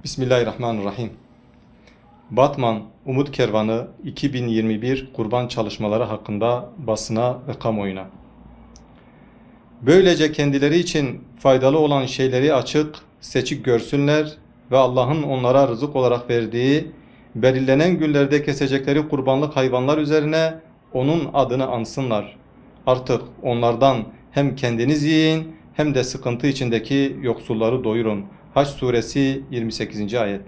Bismillahirrahmanirrahim. Batman Umut Kervanı 2021 kurban çalışmaları hakkında basına ve kamuoyuna. Böylece kendileri için faydalı olan şeyleri açık, seçik görsünler ve Allah'ın onlara rızık olarak verdiği, belirlenen günlerde kesecekleri kurbanlık hayvanlar üzerine onun adını ansınlar. Artık onlardan hem kendiniz yiyin hem de sıkıntı içindeki yoksulları doyurun. Haç suresi 28. ayet.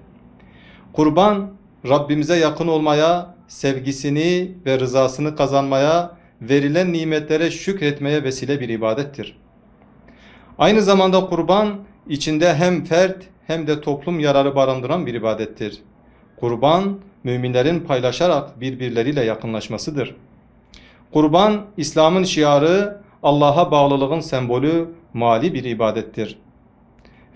Kurban, Rabbimize yakın olmaya, sevgisini ve rızasını kazanmaya, verilen nimetlere şükretmeye vesile bir ibadettir. Aynı zamanda kurban, içinde hem fert hem de toplum yararı barındıran bir ibadettir. Kurban, müminlerin paylaşarak birbirleriyle yakınlaşmasıdır. Kurban, İslam'ın şiarı, Allah'a bağlılığın sembolü, mali bir ibadettir.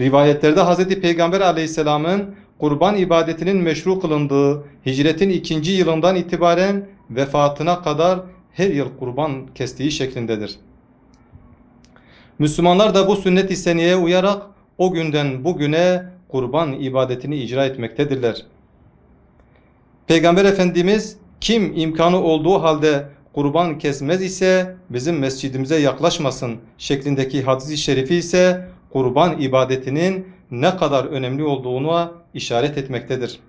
Rivayetlerde Hz. Peygamber aleyhisselamın kurban ibadetinin meşru kılındığı hicretin 2. yılından itibaren vefatına kadar her yıl kurban kestiği şeklindedir. Müslümanlar da bu sünnet-i seniyeye uyarak o günden bugüne kurban ibadetini icra etmektedirler. Peygamber Efendimiz kim imkanı olduğu halde kurban kesmez ise bizim mescidimize yaklaşmasın şeklindeki hadis-i şerifi ise kurban ibadetinin ne kadar önemli olduğuna işaret etmektedir.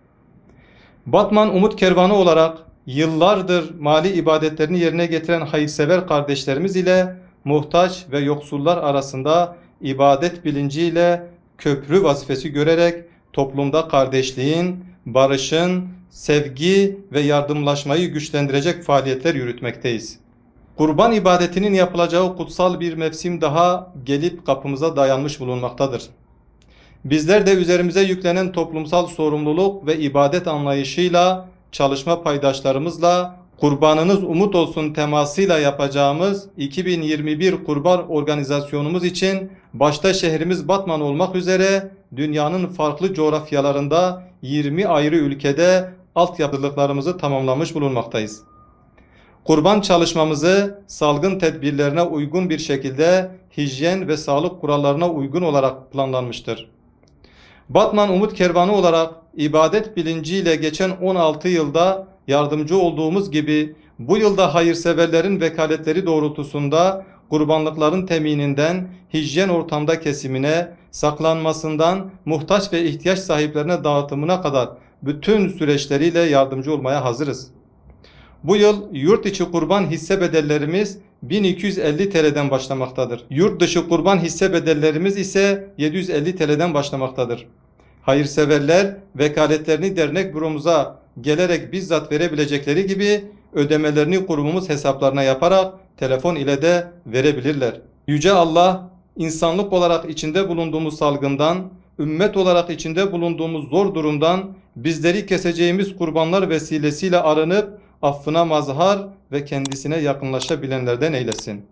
Batman Umut Kervanı olarak yıllardır mali ibadetlerini yerine getiren hayırsever kardeşlerimiz ile muhtaç ve yoksullar arasında ibadet bilinciyle köprü vazifesi görerek toplumda kardeşliğin, barışın, sevgi ve yardımlaşmayı güçlendirecek faaliyetler yürütmekteyiz. Kurban ibadetinin yapılacağı kutsal bir mevsim daha gelip kapımıza dayanmış bulunmaktadır. Bizler de üzerimize yüklenen toplumsal sorumluluk ve ibadet anlayışıyla, çalışma paydaşlarımızla, kurbanınız umut olsun temasıyla yapacağımız 2021 kurban organizasyonumuz için başta şehrimiz Batman olmak üzere dünyanın farklı coğrafyalarında 20 ayrı ülkede altyapılıklarımızı tamamlamış bulunmaktayız. Kurban çalışmamızı salgın tedbirlerine uygun bir şekilde hijyen ve sağlık kurallarına uygun olarak planlanmıştır. Batman Umut Kervanı olarak ibadet bilinciyle geçen 16 yılda yardımcı olduğumuz gibi bu yılda hayırseverlerin vekaletleri doğrultusunda kurbanlıkların temininden hijyen ortamda kesimine, saklanmasından muhtaç ve ihtiyaç sahiplerine dağıtımına kadar bütün süreçleriyle yardımcı olmaya hazırız. Bu yıl yurt içi kurban hisse bedellerimiz 1250 TL'den başlamaktadır. Yurt dışı kurban hisse bedellerimiz ise 750 TL'den başlamaktadır. Hayırseverler vekaletlerini dernek büromuza gelerek bizzat verebilecekleri gibi ödemelerini kurumumuz hesaplarına yaparak telefon ile de verebilirler. Yüce Allah insanlık olarak içinde bulunduğumuz salgından, ümmet olarak içinde bulunduğumuz zor durumdan bizleri keseceğimiz kurbanlar vesilesiyle arınıp affına mazhar ve kendisine yakınlaşabilenlerden eylesin.